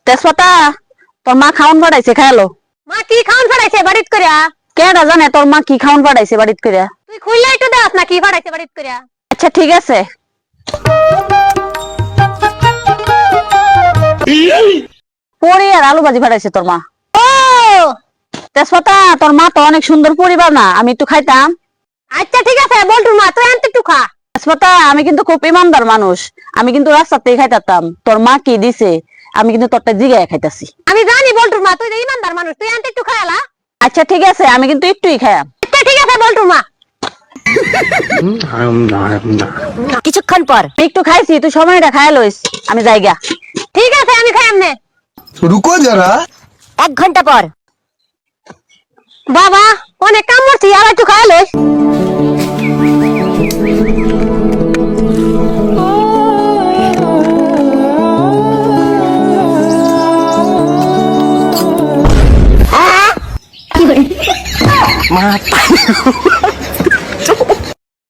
তেজপাতা তোর মা খাওন পাঠাইছে খায়ালো। মা কি খাওন ফাড়াইছে বাড়িত করিয়া? কেডা জানে তোর মা কি খাওন পাঠাইছে বাড়িত করিয়া? তুই খুললে একটু দেখ না কি ফাড়াইছে বাড়িত করিয়া। আচ্ছা ঠিক আছে। পুরি আর আলু ভাজি পাঠাইছে তোর মা। ও তেজপাতা তোর মা তো অনেক সুন্দর পরিবার না, আমি একটু খাইতাম। আচ্ছা ঠিক আছে বল্টুর মা তুই আনতে একটু খা। তেজপাতা আমি কিন্তু খুব ইমানদার মানুষ, আমি কিন্তু রাস্তাতেই খাইতাম। তোর মা কি দিছে আমি কিন্তু তোরটা জিগায় খাইতাছি। আমি জানি বল্টুর মা তুই যে ইমানদার মানুষ, তুই আনতে একটু খায়ালা। আচ্ছা ঠিক আছে, আমি কিন্তু একটুই খাইয়াম। আচ্ছা ঠিক আছে বল্টুর মা। কিছুক্ষণ পর আমি একটু খাইছি, তুই সময়টা খাইয়া লইস, আমি যাইগা। ঠিক আছে আমি খাইয়াম নে। रुको जरा। 1 ঘন্টা পর। বাবা অনেক কাম করছি, আর একটু খায়া লইস। माता